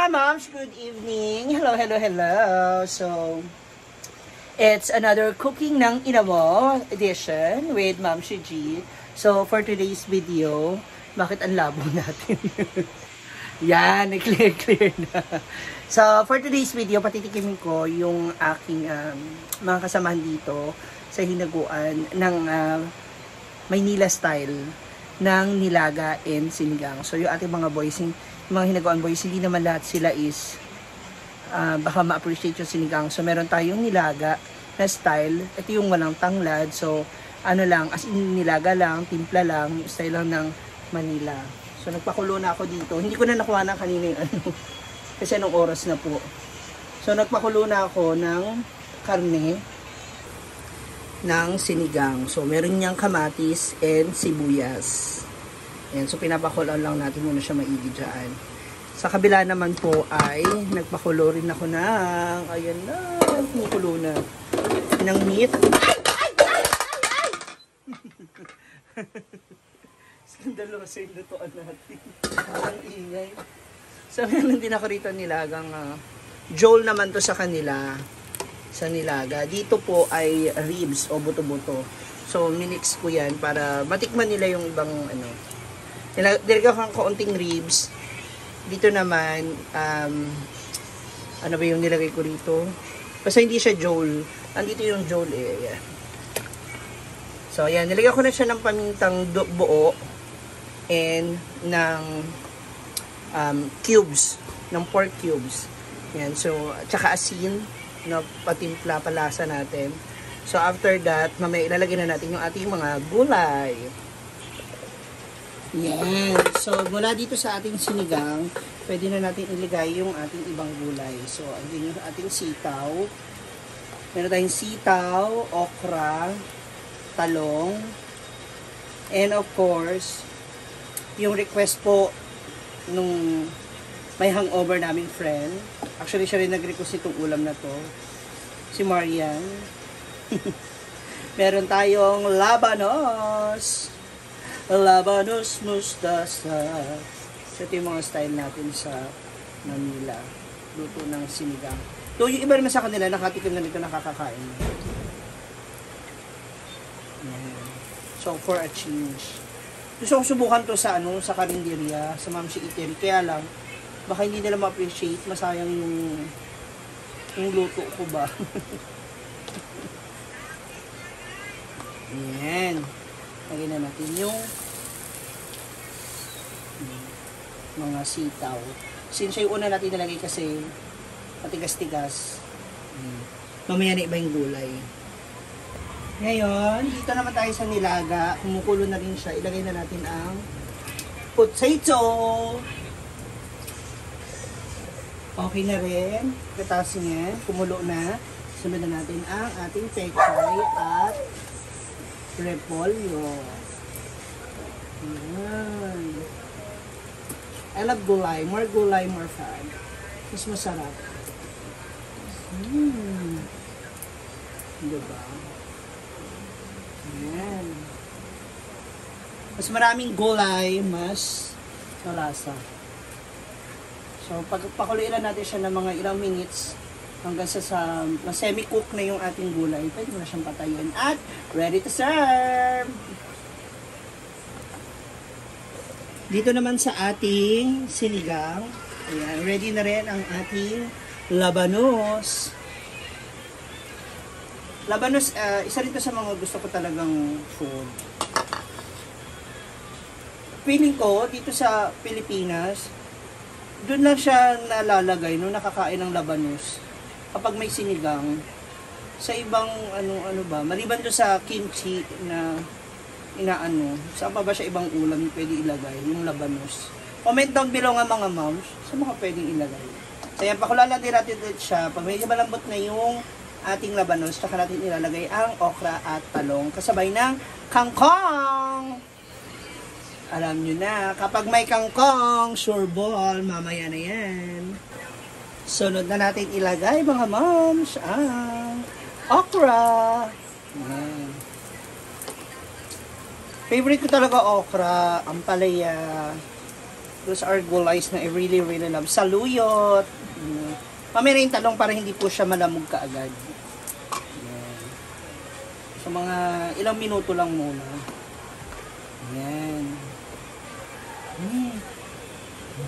mga moms, good evening. Hello, hello, hello. So, it's another cooking ng ina mo edition with Ma'am Shiji. So, for today's video, bakit ang labo natin? Yan, clear na. So, for today's video, patitikimin ko yung aking mga kasamahan dito sa hinaguan ng Maynila style ng nilaga and sinigang. So, yung ating mga boys, yung mga hinaguan boys, hindi naman lahat sila is baka ma-appreciate yung sinigang. So, meron tayong nilaga na style. Ito yung walang tanglad. So, ano lang, as in nilaga lang, timpla lang, yung style lang ng Manila. So, nagpakulo na ako dito. Hindi ko na nakuha na kanina yung ano. Kasi anong oras na po. So, nagpakulo na ako ng karne ng sinigang. So, meron niyang kamatis and sibuyas. Ayan, so pinapakulo lang natin muna siya maigi dyan. Sa kabila naman po ay nagpakulo rin ako ng, ayan na, kumukulo na, ng meat. Skandalo kasi yung lutuan natin. Ang ingay. So, meron din ako rito nilagang, Joel naman to sa kanila, sa nilaga. Dito po ay ribs o buto-buto. So, minix ko yan para matikman nila yung ibang, ano, nilagay ko kaunting ribs. Dito naman, ano ba yung nilagay ko dito? Basta hindi siya Joel. Andito yung Joel eh. Ayan. So, ayan. Nilagay ko na siya ng pamintang buo and ng cubes. Ng pork cubes. Ayan. So, tsaka asin na patimpla palasa natin. So, after that, mamaya ilalagay na natin yung ating mga gulay. Yan. So, mula dito sa ating sinigang, pwede na natin iligay yung ating ibang gulay. So, andun yung ating sitaw. Meron tayong sitaw, okra, talong, and of course, yung request po nung may hangover naming friend. Actually, siya rin nag-request itong ulam na to. Si Marian. Meron tayong labanos. Labanos mustasa. So, ito yung mga style natin sa Manila. Luto ng sinigang. So, yung iba naman sa kanila, nakatikim na nito, nakakakain. So, for a change. Gusto kong subukan to sa, sa karinderya, sa Ma'am Si Eatery. Kaya lang, baka hindi nila ma-appreciate, masayang yung luto ko ba. Ayan. Lagyan na natin yung mga sitaw. Since yung una natin nalagay kasi matigas-tigas. Mamaya na iba yung gulay. Ngayon, dito naman tayo sa nilaga. Kumukulo na rin siya. Ilagay na natin ang potato. Okay na rin. Katas niya. Kumulo na. Sunod na natin ang ating pechay at repolyo. Ayan. I love gulay. More gulay, more fun. Mas masarap. Diba? Ayan. Mas maraming gulay, mas malasa. So, pagpakuloy natin siya ng mga ilang minutes hanggang sa semi-cook na yung ating gulay, pwede mo na siyang patayin at ready to serve! Dito naman sa ating sinigang, ayan, ready na rin ang ating labanos. Labanos, isa rin to sa mga gusto ko talagang food. Feeling ko, dito sa Pilipinas, doon lang siya nalalagay nung nakakain ng labanos. Kapag may sinigang, sa ibang ano ba, maliban doon sa kimchi na inaano, saan pa ba siya ibang ulam pwede ilagay, yung labanos. Comment down below nga mga moms, saan mga pwedeng ilagay. So yan, pakulala din natin siya, pag medyo malambot na yung ating labanos, saka natin ilalagay ang okra at talong, kasabay ng kangkong. Alam nyo na, kapag may kangkong, sure ball, mamaya na yan. Sunod na natin ilagay mga moms ang okra. Ayan. Favorite ko talaga okra, ampalaya, Those are gulays na I really love. Saluyot. Mamaya yung talong para hindi po siya malamog kaagad. Yan. So mga ilang minuto lang muna. Yan.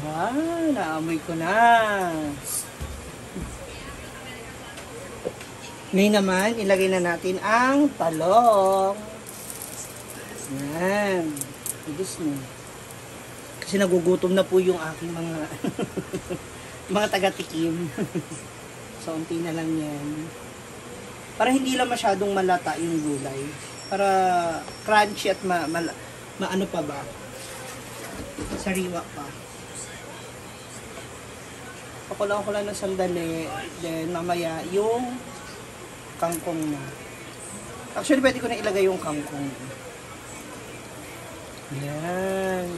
Wow, naamoy ko na. Ngayon naman, ilagay na natin ang talong. Yan. Ibis na. Kasi nagugutom na po yung aking mga mga taga-tikim. So, unti na lang yan. Para hindi lang masyadong malata yung gulay. Para crunchy at maano pa ba? Sariwa pa. Pakulang ko lang ng sandali. Then, mamaya, yung kangkong na. Actually, pwede ko na ilagay yung kangkong. Yan.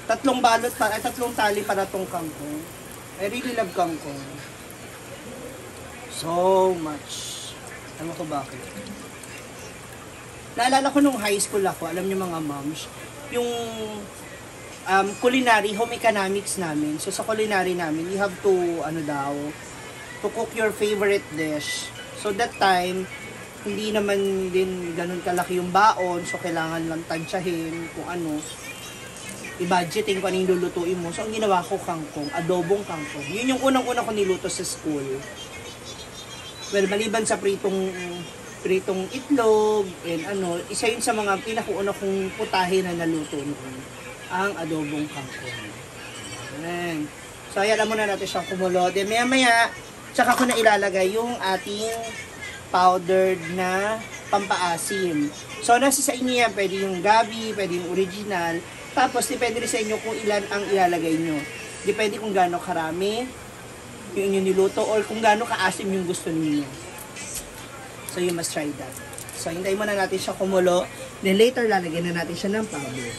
Tatlong tali para tong kangkong. I really love kangkong. So much. Alam ko bakit. Naalala ko nung high school ako, alam niyo mga moms, yung culinary, home economics namin. So sa culinary namin, you have to, to cook your favorite dish. So that time, hindi naman din ganun kalaki yung baon, so kailangan lang tansyahin kung ano, i-budgeting kung ano yung lulutuin mo. So ang ginawa ko, kangkong, adobong kangkong. Yun yung unang-una ko niluto sa school. Well, maliban sa pritong itlog, and isa yun sa mga pinakauna kong putahe na naluto noon, ang adobong kangkong. Ayan. So ayan, muna natin siyang kumulo. Then maya-maya, tsaka ko na ilalagay yung ating powdered na pampaasim. So nasa sa inyo yan, pwede yung gabi, pwede yung original. Tapos depende rin sa inyo kung ilan ang ilalagay nyo. Depende kung gaano karami yung inyong niluto or kung gaano kaasim yung gusto niyo. So you must try that. So hintayin muna natin siya kumulo. Then later lalagyan na natin siya ng powder.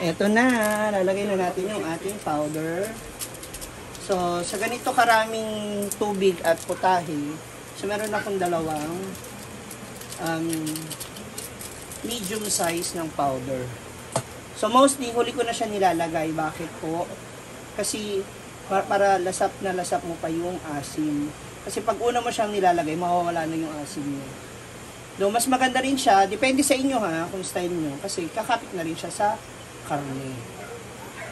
Eto na, lalagay na natin yung ating powder. So sa ganito karaming tubig at putahe, so meron akong dalawang medium size ng powder. So mostly huli ko na siya nilalagay. Bakit po? Kasi para lasap mo pa yung asim. Kasi pag una mo siyang nilalagay, mawawala na yung asim niya. So mas maganda rin siya, depende sa inyo kung style niyo, kasi kakapit na rin siya sa karne.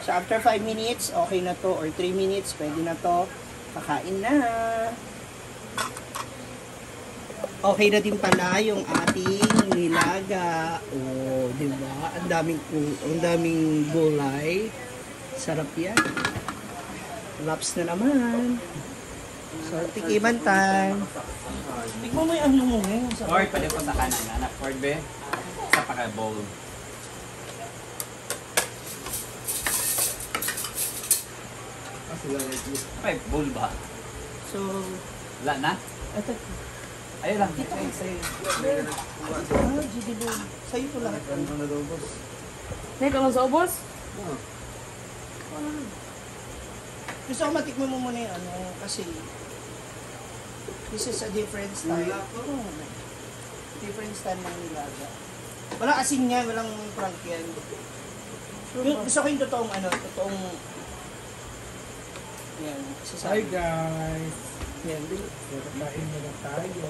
So after 5 minutes, okay na to, or 3 minutes, pwede na to. Kakain na. Okay na din pala yung ating nilaga. Oh, di ba? Ang daming gulay. Sarap yan. Laps na naman. So, tikiman time. Tignan mo yung ano mo ngayon. Or pwede ko sa kanan, anak. Or be, sa paka-bowl. Okay, bowl ba? So, wala na? ito. Ayun lang. Ito. Gidibo. Sa'yo ko lahat. Hindi ka lang sa ubos? Gusto ko matikman mo muna yung kasi this is a different style. Different style ng nilaga. Walang asin yan, walang prank yan. Gusto ko yung totoong yan. Hi guys! Yan. Kain na tayo.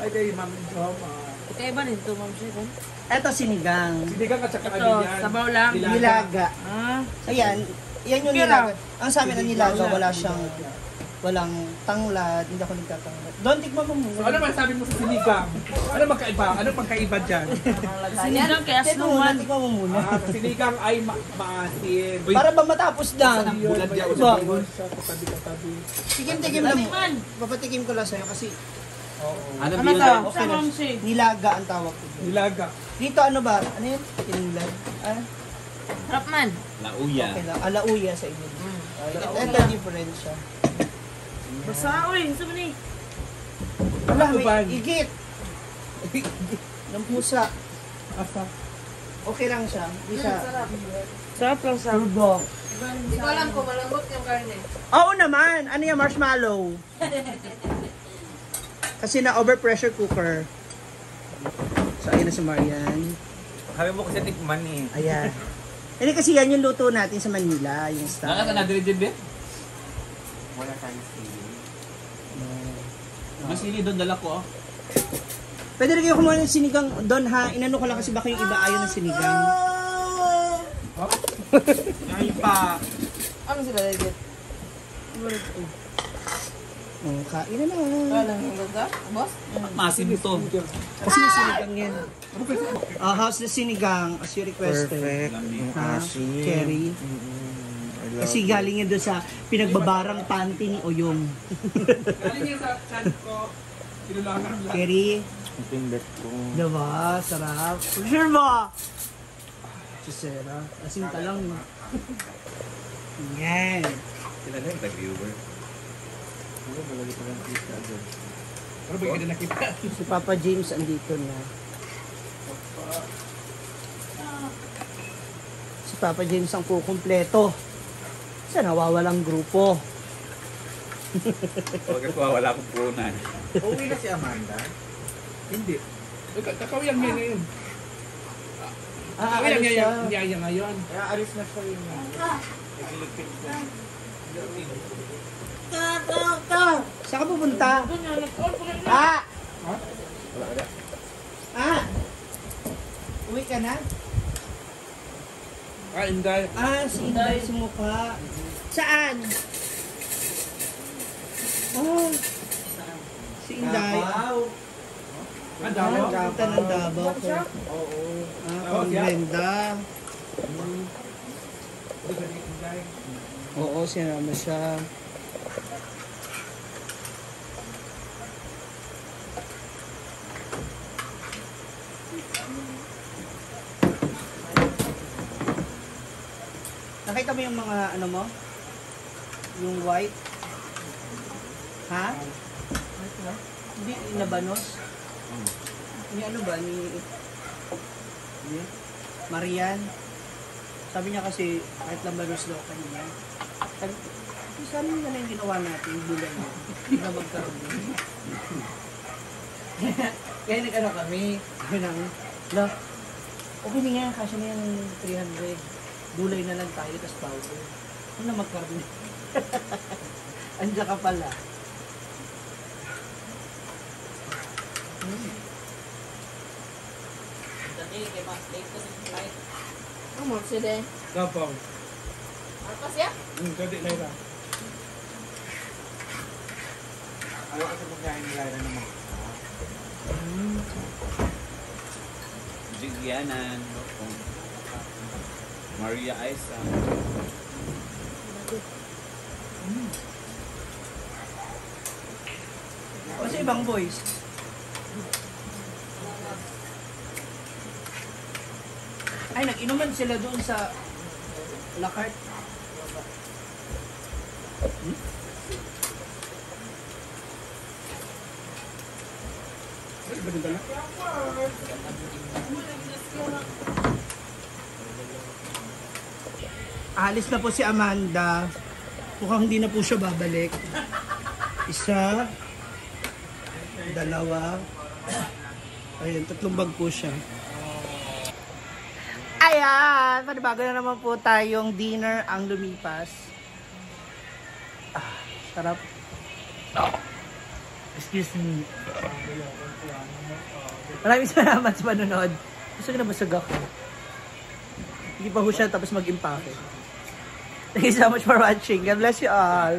Ay kayo, Ma'am Joma. Kaya ba nito, Ma'am Shekon? Ito sinigang. Sinigang at saka Ito, sabaw lang. Nilaga. Ayan. Yan yung Kira. nilaga. Ang sa amin ang nilaga, walang tanglad, hindi ako nagtatanglad. Doon, tikman mo So muna. ano masasabi mo sa sinigang? Ano magkaiba? Ano pagkaiba dyan? Sinigang kaya Tikman mo muna, asnuman. tikman mo muna. Sa sinigang ay maasim. Para ba matapos na? Bulan Ba? niya ako siya, katabi-katabi. Tikim-tikim lang. Tikman. Papatikim ko lang sa'yo kasi Ano Ano yun? to? okay Sa na. Ma'am She. Nilaga ang tawag ko. Nilaga. Dito ano ba? Ano yan? Tinulad? Harap man. Lauya. Okay lang. Alauya sa inyo. Ito different siya. Basta, uy. Sabi ni. Wala, Tuban. may igit. Ng pusa. Asa? Okay lang siya. Hindi siya. Sarap lang sa. Turbo. Hindi ko alam kung malambot yung karne. Oo naman. Ano yung marshmallow? Kasi na overpressure cooker. So ayun na si Marian. Sabi mo kasi tikman eh. Ayan. Hindi kasi yan yung luto natin sa Manila, yung style. Nakata na diri din, be? Wala tayong sili. Mas sili doon dala ko, oh. Pwede rin kayo kumuha ng sinigang doon ha. Inano ko lang kasi baka yung iba ayaw ng sinigang. Ay pa. Ano sila legit? Oh, kain na na. Wala nang ganda? Boss? Masin to. Kasi yung sinigang yan. How's the sinigang as you requested? Perfect. Ha? Asin. Cherry. I love Kasi galing yan doon sa pinagbabarang panty ni Oyong. Galing yan sa chan ko. Kinulangan lang. Cherry. Ang pindot ko. Diba? Sarap. Sure ba? Chisera. Asin ka lang. Yan. Sila na yung tag-viewer. Ano ba lagi parang pizza agad? Pero bigyan na nakita. Si Papa James andito na. Si Papa James ang kukumpleto. Sa nawawalang grupo. Huwag ako, wala akong punan. Uwi na si Amanda. Hindi. Kakawiyang niya ngayon. Ah, Kakawiyang ano niya siya? niya ngayon. Kaya alis na siya yun. Nagiligpit ko. Saan ka pupunta? Ah! Ah! Uwi ka na? Ah, Inday. Ah, si Inday sa mukha. Saan? Oh. Si Inday. Ah, Davao? Punta ng Davao ko. Oo. Ah, pang-Brenda. Oo, sinama siya. Nakita mo yung mga ano mo? Yung white? Ha? Hindi, inabanos? Ni ano ba? Ni Marian? Sabi niya kasi kahit lambanos daw kanina. Sana na lang yung ginawa natin, bulan mo. Hindi na magkaroon din. Kaya nag-ano kami. Sabi namin, la, okay na yan, kasi na yung 300. Gulay na lang tayo, tas powder. Ano na magkaroon? Andiyan ka pala. Ang mo sila. Davao. Apa siya? Kadi Laila. Ayaw kasi pagkain nila na naman. Jigyanan. Maria Isa. O sa ibang boys. Ay, nag-inuman sila doon sa Lacart. Ay, ba din dala? Alis na po si Amanda. Mukhang hindi na po siya babalik. Isa. Dalawa. Ayun, 3 bag po siya. Ayan! Panibago na naman po tayong dinner ang lumipas. Ah, sarap. Excuse me. Maraming salamat sa panonood. Gusto ko na busog ako. Hindi pa ho siya tapos mag-impake. Thank you so much for watching. God bless you all.